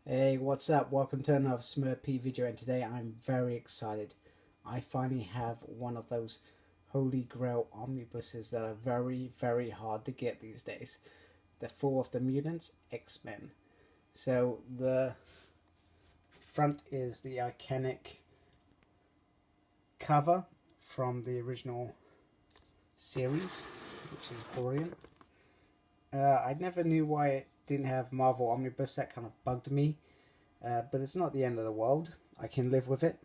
Hey, what's up? Welcome to another Smurp video, and today I'm very excited. I finally have one of those holy grail omnibuses that are very hard to get these days. The Fall of the Mutants X-Men. So the front is the iconic cover from the original series, which is brilliant. I never knew why it didn't have Marvel Omnibus. That kind of bugged me. But it's not the end of the world. I can live with it.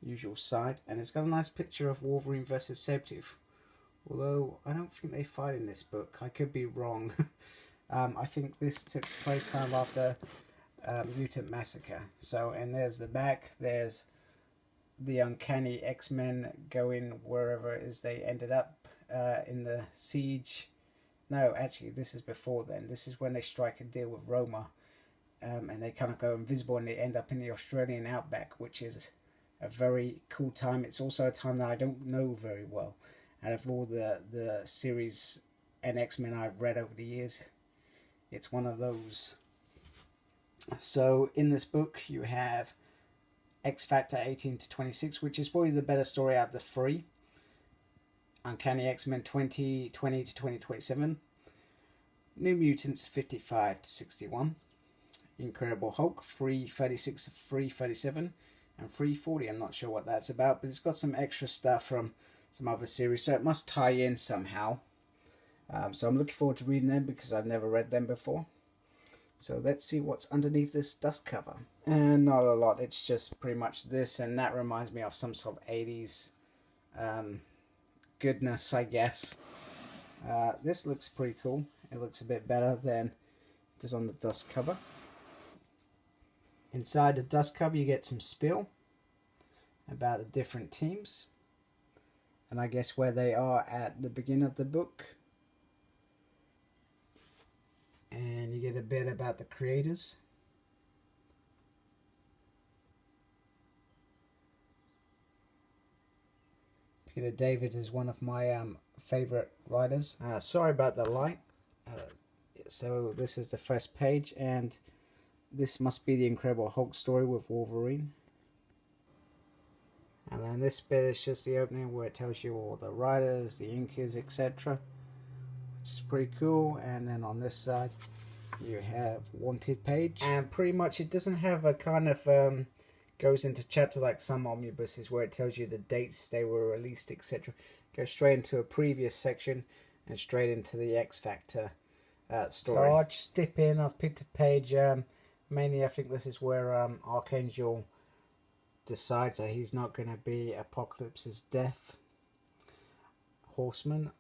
Usual side. And it's got a nice picture of Wolverine versus Sabretooth. Although, I don't think they fight in this book. I could be wrong. I think this took place kind of after Mutant Massacre. So, and there's the back. There's the uncanny X-Men going wherever it is they ended up in the siege. No, actually, this is before then. This is when they strike a deal with Roma. And they kind of go invisible and they end up in the Australian outback, which is a very cool time. It's also a time that I don't know very well. Out of all the series and X-Men I've read over the years, it's one of those. So in this book you have X Factor 18 to 26, which is probably the better story out of the three. Uncanny X-Men 2020 to 2027. New Mutants 55 to 61. Incredible Hulk 336 to 337, and 340. I'm not sure what that's about, but it's got some extra stuff from some other series, so it must tie in somehow. So I'm looking forward to reading them because I've never read them before. So let's see what's underneath this dust cover. And not a lot, it's just pretty much this, and that reminds me of some sort of 80s goodness, I guess. This looks pretty cool. It looks a bit better than it does on the dust cover. Inside the dust cover you get some spill about the different teams, and I guess where they are at the beginning of the book. And you get a bit about the creators. Peter David is one of my favorite writers. Sorry about the light. So this is the first page, and this must be the Incredible Hulk story with Wolverine. And then this bit is just the opening where it tells you all the writers, the inkers, etc. Which is pretty cool. And then on this side you have Wanted page. And pretty much it doesn't have a kind of goes into chapter like some omnibuses where it tells you the dates they were released, etc. Goes straight into a previous section and straight into the X Factor story. So I'll just dip in. I've picked a page. Mainly, I think this is where Archangel decides that he's not going to be Apocalypse's death horseman.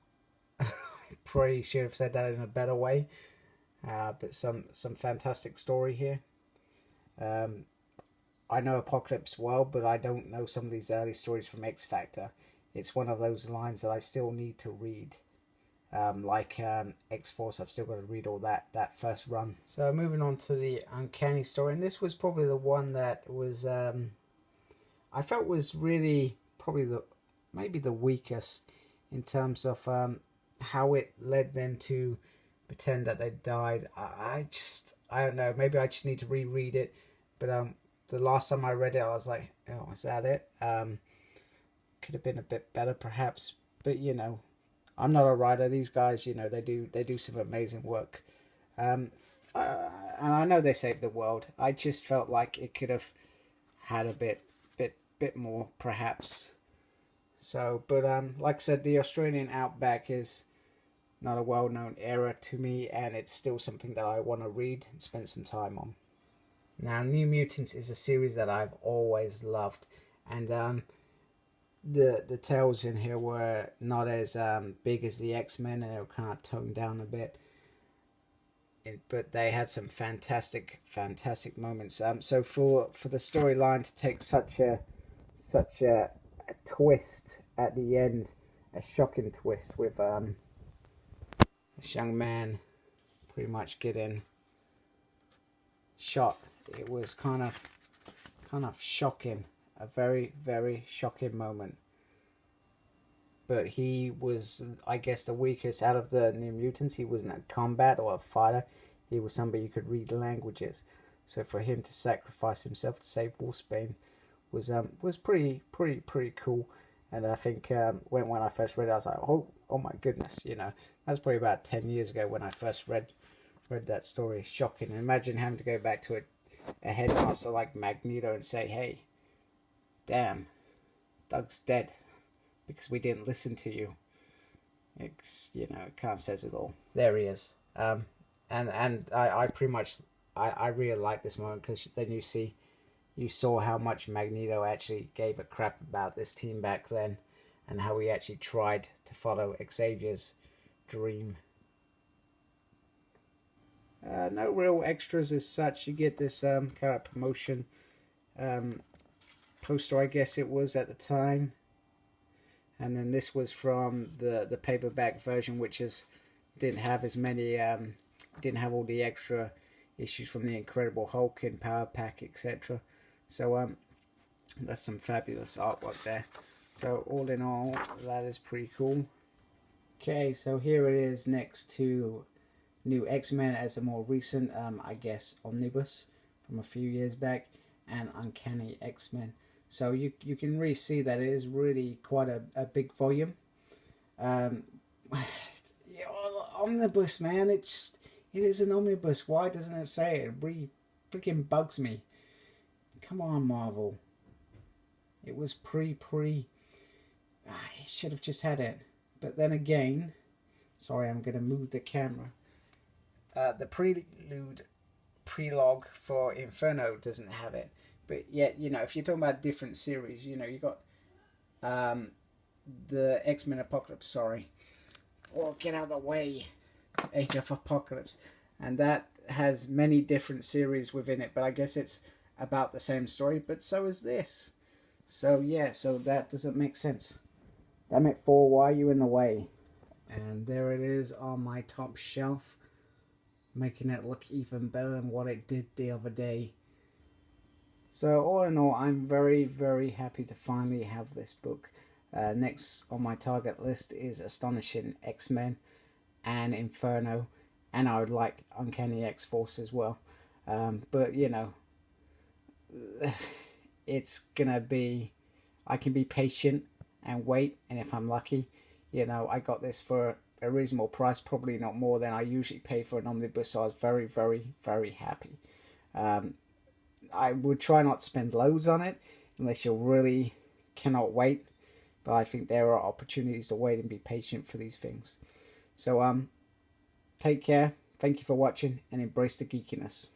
Probably should have said that in a better way. But some fantastic story here. I know Apocalypse well, but I don't know some of these early stories from X Factor. It's one of those lines that I still need to read. Like X-Force, I've still got to read all that first run. So moving on to the Uncanny story, and this was probably the one that was I felt was really probably maybe the weakest in terms of how it led them to pretend that they died. I don't know, maybe I just need to reread it, but the last time I read it I was like, oh, is that it? Could have been a bit better perhaps, but you know, I'm not a writer. These guys, you know, they do some amazing work. And I know they saved the world. I just felt like it could have had a bit more, perhaps. So, but like I said, the Australian outback is not a well-known area to me, and it's still something that I want to read and spend some time on. Now, New Mutants is a series that I've always loved, and the tales in here were not as big as the X-Men, and they were kind of toned down a bit. But they had some fantastic moments. So for the storyline to take such a twist at the end, a shocking twist with this young man pretty much getting shot, it was kind of shocking. A very shocking moment. But he was, I guess, the weakest out of the New Mutants. He wasn't a combat or a fighter. he was somebody who could read languages. So for him to sacrifice himself to save Wolfsbane was pretty cool. And I think when I first read it, I was like, oh my goodness, you know, that's probably about 10 years ago when I first read that story. Shocking. And imagine having to go back to a headmaster like Magneto and say, hey, damn, Doug's dead because we didn't listen to you. It's, you know, it kind of says it all. There he is. And I pretty much I really like this moment because then you saw how much Magneto actually gave a crap about this team back then, and how he actually tried to follow Xavier's dream. No real extras as such. You get this kind of promotion poster, I guess it was at the time, and then this was from the paperback version, which didn't have as many didn't have all the extra issues from the Incredible Hulk and Power Pack, etc. So that's some fabulous artwork there. So all in all, that is pretty cool. Okay, so here it is next to New X-Men as a more recent, I guess, Omnibus from a few years back, and Uncanny X-Men. So you can really see that it is really quite a big volume. Omnibus, man, it is an omnibus. Why doesn't it say it? It really freaking bugs me. Come on, Marvel. It was it should have just had it. But then again, sorry, I'm going to move the camera. The prelogue for Inferno doesn't have it. But yet, you know, if you're talking about different series, you know, you got the X-Men Apocalypse, sorry. Oh, get out of the way. Age of Apocalypse. And that has many different series within it, but I guess it's about the same story, but so is this. So yeah, so that doesn't make sense. Damn it, Thor, why are you in the way? And there it is on my top shelf, making it look even better than what it did the other day. So all in all, I'm very, very happy to finally have this book. Next on my target list is Astonishing X-Men and Inferno, and I would like Uncanny X-Force as well. But, you know, it's gonna be, I can be patient and wait, and if I'm lucky, you know, I got this for a reasonable price, probably not more than I usually pay for an omnibus, so I was very, very, very happy. I would try not to spend loads on it unless you really cannot wait, but I think there are opportunities to wait and be patient for these things. So take care, thank you for watching, and embrace the geekiness.